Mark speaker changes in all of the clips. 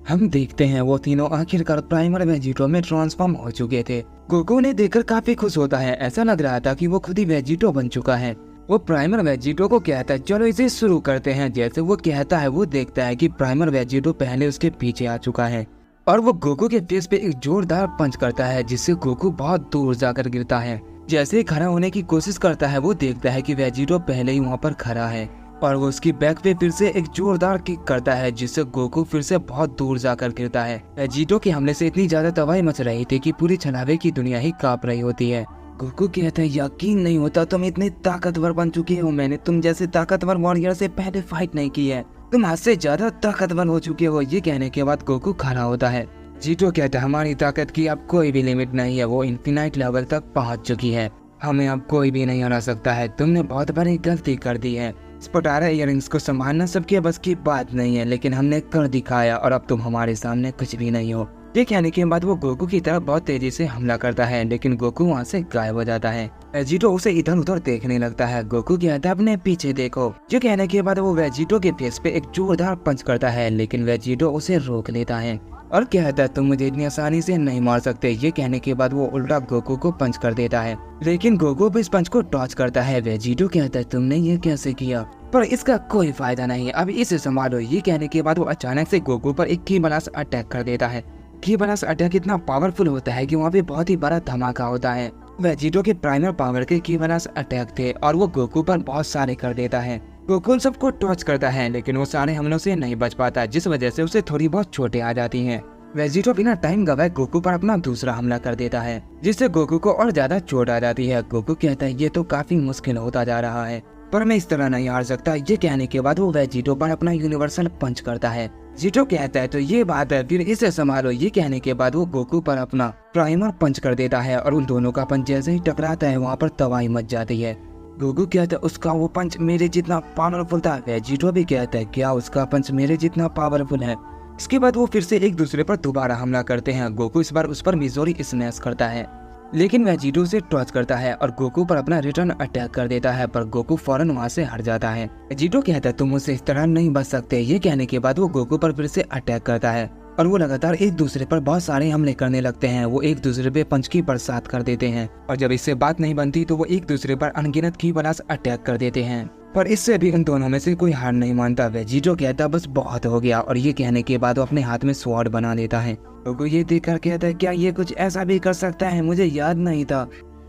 Speaker 1: हम देखते हैं वो तीनों आखिरकार प्राइमर वेजिटो में ट्रांसफॉर्म हो चुके थे। गोकू उन्हें देखकर काफी खुश होता है। ऐसा लग रहा था कि वो खुद ही वेजिटो बन चुका है। वो प्राइमर वेजिटो को कहता है चलो इसे शुरू करते हैं। जैसे वो कहता है वो देखता है कि प्राइमर वेजिटो पहले उसके पीछे आ चुका है और वो गोकू के फेस पे एक जोरदार पंच करता है जिससे गोकू बहुत दूर जाकर गिरता है। जैसे ही खड़ा होने की कोशिश करता है वो देखता है कि वेजिटो पहले ही वहाँ पर खड़ा है और वो उसकी बैक पे फिर से एक जोरदार किक करता है जिससे गोकू फिर से बहुत दूर जाकर गिरता है। वेजिटो के हमले से इतनी ज्यादा तबाही मच रही थी कि पूरी छलावे की दुनिया ही कांप रही होती है। गोकू कहता है यकीन नहीं होता तुम इतने ताकतवर बन चुके हो। मैंने तुम जैसे ताकतवर वॉरियर से पहले फाइट नहीं की है। तुम हद से ज्यादा ताकतवर हो चुके हो। ये कहने के बाद गोकू खड़ा होता है। जीटो कहता है हमारी ताकत की अब कोई भी लिमिट नहीं है। वो इन्फिनाइट लेवल तक पहुंच चुकी है। हमें अब कोई भी नहीं हरा सकता है। तुमने बहुत बड़ी गलती कर दी है। स्पोटारा इयररिंग्स को संभालना सबके बस की बात नहीं है, लेकिन हमने कर दिखाया और अब तुम हमारे सामने कुछ भी नहीं हो। ये कहने के बाद वो गोकू की तरफ बहुत तेजी से हमला करता है, लेकिन गोकू वहाँ से गायब हो जाता है। वेजिटो उसे इधर उधर देखने लगता है। गोकू कहता है अपने पीछे देखो। ये कहने के बाद वो वेजिटो के फेस पे एक जोरदार पंच करता है, लेकिन वेजिटो उसे रोक लेता है और कहता है तुम मुझे इतनी आसानी से नहीं मार सकते। ये कहने के बाद वो उल्टा गोकू को पंच कर देता है, लेकिन गोकू भी इस पंच को डॉज करता है। वेजिटो कहता है तुमने ये कैसे किया, पर इसका कोई फायदा नहीं है, अब इसे संभालो। ये कहने के बाद वो अचानक से गोकू पर एक की ब्लास्ट अटैक कर देता है। की ब्लास्ट अटैक इतना पावरफुल होता है कि वहाँ पे बहुत ही बड़ा धमाका होता है। वेजिटो के प्राइमर पावर के की ब्लास्ट अटैक थे और वो गोकू पर बहुत सारे कर देता है। गोकू सबको टॉर्च करता है, लेकिन वो सारे हमलों से नहीं बच पाता, जिस वजह से उसे थोड़ी बहुत चोटें आ जाती हैं। वेजिटो बिना टाइम गवाए गोकू पर अपना दूसरा हमला कर देता है, जिससे गोकू को और ज्यादा चोट आ जाती है। गोकू कहता है ये तो काफी मुश्किल होता जा रहा है, पर मैं इस तरह नहीं हार सकता। ये कहने के बाद वो वेजिटो पर अपना यूनिवर्सल पंच करता है। जीटो कहता है तो ये बात है, फिर इसे संभालो। ये कहने के बाद वो गोकू पर अपना प्राइमर पंच कर देता है और उन दोनों का पंच जैसे ही टकराता है वहाँ पर तबाही मच जाती है। गोकू कहता है उसका वो पंच मेरे जितना पावरफुल था। वेजिटो भी कहता है क्या उसका पंच मेरे जितना पावरफुल है। इसके बाद वो फिर से एक दूसरे पर दोबारा हमला करते हैं। गोकू इस बार उस पर मिजोरी स्मैश करता है, लेकिन वेजिटो उसे टॉर्च करता है और गोकू पर अपना रिटर्न अटैक कर देता है, पर गोकू फौरन वहाँ से हट जाता है। वेजिटो कहता है तुम मुझसे इस तरह नहीं बच सकते। ये कहने के बाद वो गोकू पर फिर से अटैक करता है और वो लगातार एक दूसरे पर बहुत सारे हमले करने लगते हैं। वो एक दूसरे पे पंच की बरसात कर देते हैं और जब इससे बात नहीं बनती तो वो एक दूसरे पर अनगिनत की ब्लास्ट अटैक कर देते हैं, पर इससे भी उन दोनों में से कोई हार नहीं मानता। वेजिटो कहता बस बहुत हो गया और ये कहने के बाद वो अपने हाथ में स्वॉर्ड बना लेता है। गोकू ये देखकर कहता है क्या ये कुछ ऐसा भी कर सकता है, मुझे याद नहीं था।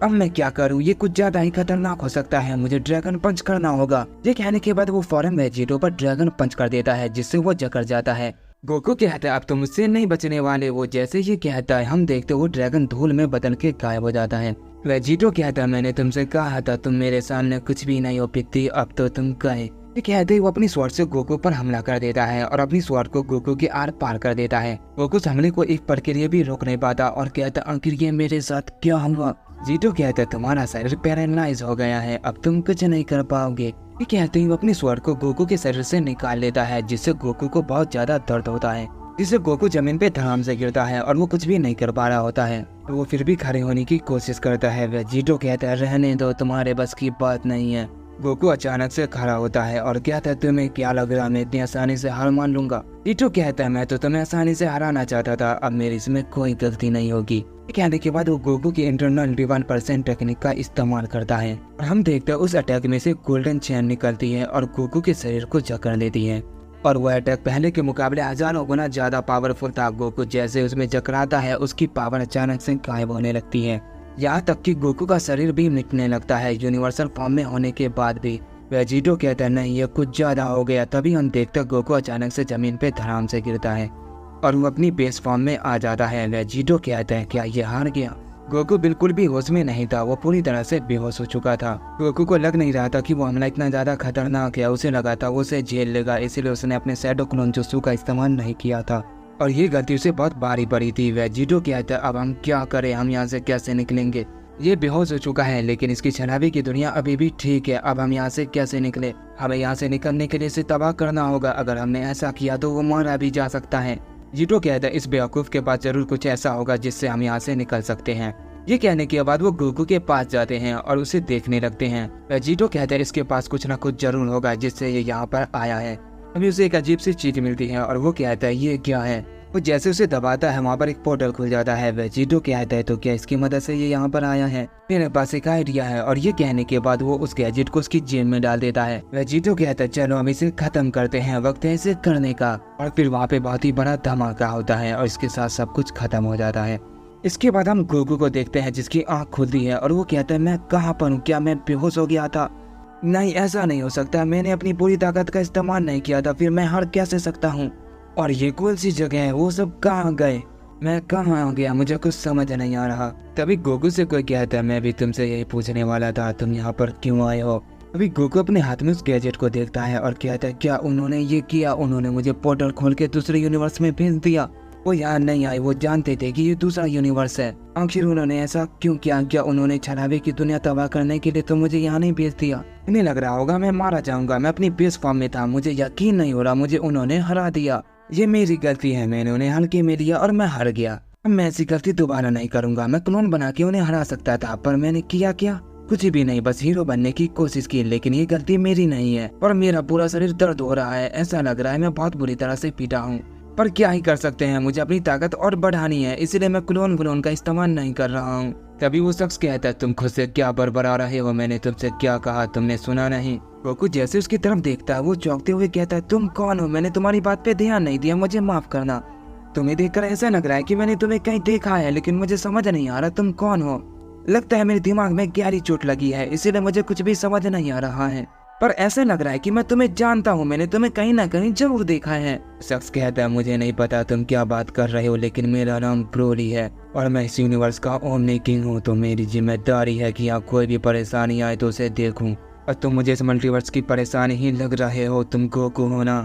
Speaker 1: अब मैं क्या करूं, ये कुछ ज्यादा ही खतरनाक हो सकता है, मुझे ड्रैगन पंच करना होगा। ये कहने के बाद वो फौरन वेजिटो पर ड्रैगन पंच कर देता है, जिससे वो जकड़ जाता है। गोकू कहता है अब तुम मुझसे नहीं बचने वाले। वो जैसे ये कहता है हम देखते वो ड्रैगन धूल में बदल के गायब हो जाता है। वेजिटो कहता है मैंने तुमसे कहा था तुम मेरे सामने कुछ भी नहीं हो पित्ती, अब तो तुम गए। ये कहते ही वो अपनी स्वॉर्ड से गोकू पर हमला कर देता है और अपनी स्वॉर्ड को गोकू के आर पार कर देता है। गोकू उस हमले को एक पल के लिए भी रोक नहीं पाता और कहता आखिर ये मेरे साथ क्या हुआ। जीटो कहता है तुम्हारा शरीर पैरालाइज हो गया है, अब तुम कुछ नहीं कर पाओगे। ये कहते ही वो अपनी स्वॉर्ड को गोकू के शरीर से निकाल लेता है, जिससे गोकू को बहुत ज्यादा दर्द होता है, जिससे गोकू जमीन पे धड़ाम से गिरता है और वो कुछ भी नहीं कर पा रहा होता है। वो फिर भी खड़े होने की कोशिश करता है। वेजिटो कहता है रहने दो, तुम्हारे बस की बात नहीं है। गोकू अचानक से खड़ा होता है और कहता है तुम्हें क्या लग रहा मैं इतनी आसानी से हार मान लूंगा। जीटो कहता है मैं तो तुम्हें आसानी से हराना चाहता था, अब मेरी इसमें कोई गलती नहीं होगी। कहने के बाद वो गोकू की इंटरनल 91% टेक्निक का इस्तेमाल करता है और हम देखते हैं उस अटैक में से गोल्डन चैन निकलती है और गोकू के शरीर को जकड़ लेती है और वह अटैक पहले के मुकाबले हजारों गुना ज्यादा पावरफुल था। गोकू जैसे उसमें जकड़ाता है उसकी पावर अचानक से गायब होने लगती है, यहाँ तक कि गोकू का शरीर भी मिटने लगता है यूनिवर्सल फॉर्म में होने के बाद भी। वेजिटो कहता है नहीं ये कुछ ज्यादा हो गया। तभी हम देखते गोकू अचानक से जमीन पे धड़ाम से गिरता है और वो अपनी बेस फॉर्म में आ जाता है। वेजिटो कहता है क्या ये हार गया। गोकू बिल्कुल भी होश में नहीं था, वो पूरी तरह से बेहोश हो चुका था। गोकू को लग नहीं रहा था कि वो हमला इतना ज्यादा खतरनाक है। उसे लगा था वो उसे झेल लेगा, इसीलिए उसने अपने शैडो क्लोन जुत्सु का इस्तेमाल नहीं किया था और ये गलती उसे बहुत भारी पड़ी थी। वेजिटो कहता है अब हम क्या करें, हम यहाँ से कैसे निकलेंगे। ये बेहोश हो चुका है, लेकिन इसकी छलावी की दुनिया अभी भी ठीक है। अब हम यहाँ से कैसे निकले, हमें यहाँ से निकलने के लिए इसे तबाह करना होगा। अगर हमने ऐसा किया तो वो मारा भी जा सकता है। जीटो कहता है इस बेवकूफ के पास जरूर कुछ ऐसा होगा जिससे हम यहाँ से निकल सकते हैं। ये कहने के बाद वो गोकू के पास जाते हैं और उसे देखने लगते हैं। जीटो कहता है इसके पास कुछ न कुछ जरूर होगा जिससे ये यहाँ पर आया है। अभी उसे एक अजीब सी चीज मिलती है और वो कहता है ये क्या है। वो जैसे उसे दबाता है वहाँ पर एक पोर्टल खुल जाता है। वेजिटो कहता है तो क्या इसकी मदद से ये यहाँ पर आया है? मेरे पास एक आइडिया है। और ये कहने के बाद वो उस गैजेट को उसकी जेब में डाल देता है। वेजिटो कहता है चलो हम इसे खत्म करते हैं, वक्त है इसे करने का। और फिर वहाँ पे बहुत ही बड़ा धमाका होता है और इसके साथ सब कुछ खत्म हो जाता है। इसके बाद हम गोकू को देखते हैं जिसकी आँख खुलती है और वो कहता है मैं कहाँ पर हूँ, क्या मैं बेहोश हो गया था? नहीं, ऐसा नहीं हो सकता, मैंने अपनी पूरी ताकत का इस्तेमाल नहीं किया था, फिर मैं हार कैसे सकता हूँ? और ये कौन सी जगह है, वो सब कहाँ गए, मैं कहाँ आ गया, मुझे कुछ समझ नहीं आ रहा। तभी गोकू से कोई कहता है मैं भी तुमसे यही पूछने वाला था, तुम यहाँ पर क्यों आए हो? अभी गोकू अपने हाथ में उस गैजेट को देखता है और कहता है क्या उन्होंने ये किया? उन्होंने मुझे पोर्टल खोल के दूसरे यूनिवर्स में भेज दिया। वो यहाँ नहीं आए, वो जानते थे कि ये दूसरा यूनिवर्स है। आखिर उन्होंने ऐसा क्यों किया? क्या उन्होंने छलावे की दुनिया तबाह करने के लिए तो मुझे यहाँ नहीं भेज दिया? इन्हें लग रहा होगा मैं मारा जाऊंगा, मैं अपनी बेस्ट फॉर्म में था, मुझे यकीन नहीं हो रहा मुझे उन्होंने हरा दिया। ये मेरी गलती है, मैंने उन्हें हल्के में लिया और मैं हार गया। अब मैं ऐसी गलती दोबारा नहीं करूंगा। मैं क्लोन बना के उन्हें हरा सकता था, पर मैंने किया क्या? कुछ भी नहीं, बस हीरो बनने की कोशिश की। लेकिन ये गलती मेरी नहीं है और मेरा पूरा शरीर दर्द हो रहा है। ऐसा लग रहा है मैं बहुत बुरी तरह से पीटा हूँ, पर क्या ही कर सकते हैं, मुझे अपनी ताकत और बढ़ानी है, इसलिए मैं क्लोन का इस्तेमाल नहीं कर रहा हूँ। तभी वो शख्स कहता है तुम खुद से क्या बरबरा रहे हो, मैंने तुमसे क्या कहा, तुमने सुना नहीं? गोकू जैसे उसकी तरफ देखता है वो चौंकते हुए कहता है तुम कौन हो? मैंने तुम्हारी बात पे ध्यान नहीं दिया, मुझे माफ करना। तुम्हें देखकर ऐसा लग रहा है कि मैंने तुम्हें कहीं देखा है, लेकिन मुझे समझ नहीं आ रहा तुम कौन हो। लगता है मेरे दिमाग में गहरी चोट लगी है, इसीलिए मुझे कुछ भी समझ नहीं आ रहा है, पर ऐसा लग रहा है कि मैं तुम्हें जानता हूँ, मैंने तुम्हें कहीं ना कहीं जरूर देखा है। शख्स कहता है मुझे नहीं पता तुम क्या बात कर रहे हो, लेकिन मेरा नाम ब्रोली है और मैं इस यूनिवर्स का ओमनी किंग हूँ, तो मेरी जिम्मेदारी है कि यहाँ कोई भी परेशानी आए तो उसे देखूं। और तुम मुझे इस मल्टीवर्स की परेशानी ही लग रहे हो, तुम गोकू हो ना?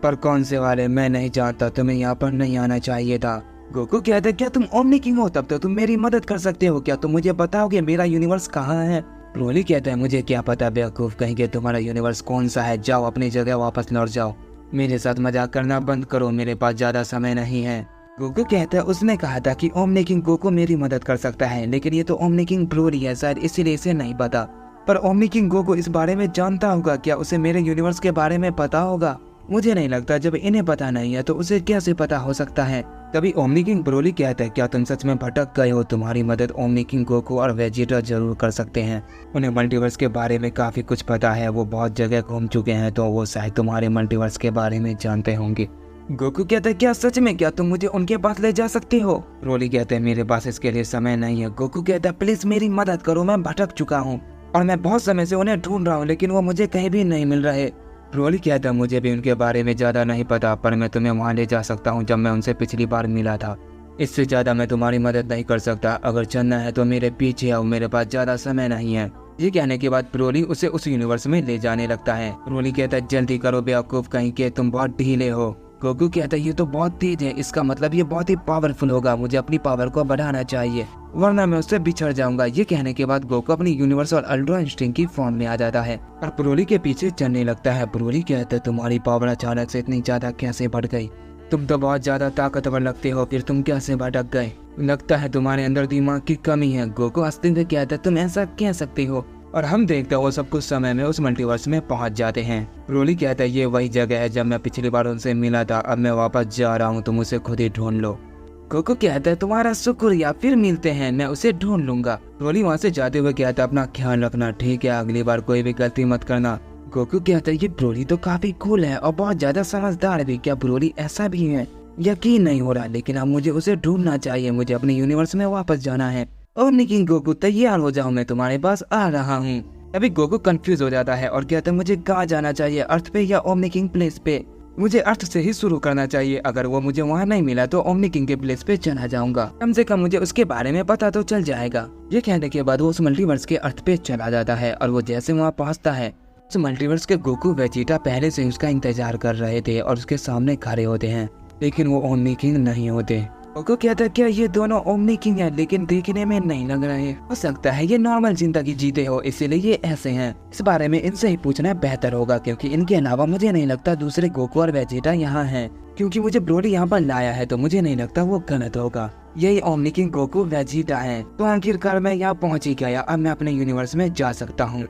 Speaker 1: पर कौन से वाले, मैं नहीं जानता, तुम्हें यहाँ पर नहीं आना चाहिए था। गोकू कहता है क्या तुम ओमनी किंग हो? तब तो तुम मेरी मदद कर सकते हो, क्या तुम मुझे बताओगे मेरा यूनिवर्स कहाँ है? ब्रोली कहता है मुझे क्या पता बेवकूफ कहीं के तुम्हारा यूनिवर्स कौन सा है, जाओ अपनी जगह वापस लौट जाओ, मेरे साथ मजाक करना बंद करो, मेरे पास ज्यादा समय नहीं है। गोकू कहता है उसने कहा था कि ओमनी किंग गोकू मेरी मदद कर सकता है, लेकिन ये तो ओमनी किंग ब्रोली है, शायद इसीलिए इसे नहीं पता। पर ओमनी किंग गोकू इस बारे में जानता होगा क्या? उसे मेरे यूनिवर्स के बारे में पता होगा? मुझे नहीं लगता, जब इन्हें पता नहीं है तो उसे कैसे पता हो सकता है? तभी ओमनी किंग ब्रोली कहता है क्या तुम सच में भटक गए हो? तुम्हारी मदद ओमनी किंग गोकू और वेजिटा जरूर कर सकते हैं, उन्हें मल्टीवर्स के बारे में काफी कुछ पता है, वो बहुत जगह घूम चुके हैं, तो वो शायद तुम्हारे मल्टीवर्स के बारे में जानते होंगे। गोकू कहता है क्या सच में, क्या तुम मुझे उनके पास ले जा सकते हो? ब्रोली कहते हैं मेरे पास इसके लिए समय नहीं है। गोकू कहता है प्लीज मेरी मदद करो, मैं भटक चुका हूँ और मैं बहुत समय से उन्हें ढूंढ रहा हूँ, लेकिन वो मुझे कहीं भी नहीं मिल रहे। ब्रोली कहता है मुझे भी उनके बारे में ज्यादा नहीं पता, पर मैं तुम्हें वहाँ ले जा सकता हूँ जब मैं उनसे पिछली बार मिला था। इससे ज्यादा मैं तुम्हारी मदद नहीं कर सकता, अगर चलना है तो मेरे पीछे आओ, मेरे पास ज्यादा समय नहीं है। ये कहने के बाद ब्रोली उसे उस यूनिवर्स में ले जाने लगता है। ब्रोली कहता है जल्दी करो बेवकूफ कहीं के, तुम बहुत ढीले हो। गोकू कहता है ये तो बहुत तेज है, इसका मतलब ये बहुत ही पावरफुल होगा, मुझे अपनी पावर को बढ़ाना चाहिए वरना मैं उससे बिछड़ जाऊंगा। ये कहने के बाद गोकू अपनी यूनिवर्सल अल्ट्रा इंस्टिंक्ट की फॉर्म में आ जाता है और ब्रोली के पीछे चलने लगता है। ब्रोली कहता है तुम्हारी पावर अचानक से इतनी ज्यादा कैसे बढ़ गई? तुम तो बहुत ज्यादा ताकतवर लगते हो, फिर तुम कैसे भटक गए? लगता है तुम्हारे अंदर दिमाग की कमी है। गोकू हंसते हुए कहता है तुम ऐसा कह सकते हो, और हम देखते हो सब कुछ समय में उस मल्टीवर्स में पहुंच जाते हैं। ब्रोली कहता है ये वही जगह है जब मैं पिछली बार उनसे मिला था, अब मैं वापस जा रहा हूँ, तुम उसे खुद ही ढूंढ लो। गोकू कहता है तुम्हारा शुक्रिया, फिर मिलते हैं, मैं उसे ढूंढ लूंगा। ब्रोली वहाँ से जाते हुए कहता है अपना ख्याल रखना, ठीक है, अगली बार कोई भी गलती मत करना। गोकू कहता है ये ब्रोली तो काफी कूल है और बहुत ज्यादा समझदार भी, क्या ब्रोली ऐसा भी है? यकीन नहीं हो रहा, लेकिन अब मुझे उसे ढूंढना चाहिए, मुझे अपने यूनिवर्स में वापस जाना है। ओमनी किंग गोकू तैयार हो जाओ, मैं तुम्हारे पास आ रहा हूँ। अभी गोकू कंफ्यूज हो जाता है और कहता है मुझे कहाँ जाना चाहिए, अर्थ पे या ओमनी किंग प्लेस पे? मुझे अर्थ से ही शुरू करना चाहिए, अगर वो मुझे वहाँ नहीं मिला तो ओमनी किंग के प्लेस पे चला जाऊंगा, कम से कम मुझे उसके बारे में पता तो चल जाएगा। ये कहने के बाद वो उस मल्टीवर्स के अर्थ पे चला जाता है और वो जैसे वहाँ पहुँचता है उस मल्टीवर्स के गोकू वेजिटा पहले से उसका इंतजार कर रहे थे और उसके सामने खड़े होते हैं, लेकिन वो ओमनी किंग नहीं होते। गोकू कहता है क्या ये दोनों ओमनी किंग है, लेकिन देखने में नहीं लग रहे, हो सकता है ये नॉर्मल जिंदगी जीते हो इसीलिए ये ऐसे हैं। इस बारे में इनसे ही पूछना बेहतर होगा, क्योंकि इनके अलावा मुझे नहीं लगता दूसरे गोकू और वेजिटा यहाँ हैं। क्योंकि मुझे ब्रोली यहाँ पर लाया है तो मुझे नहीं लगता वो गलत होगा, यही ओमनी किंग गोकू वेजिटा है। तो आखिरकार मैं यहाँ पहुँच ही गया, अब मैं अपने यूनिवर्स में जा सकता हूँ।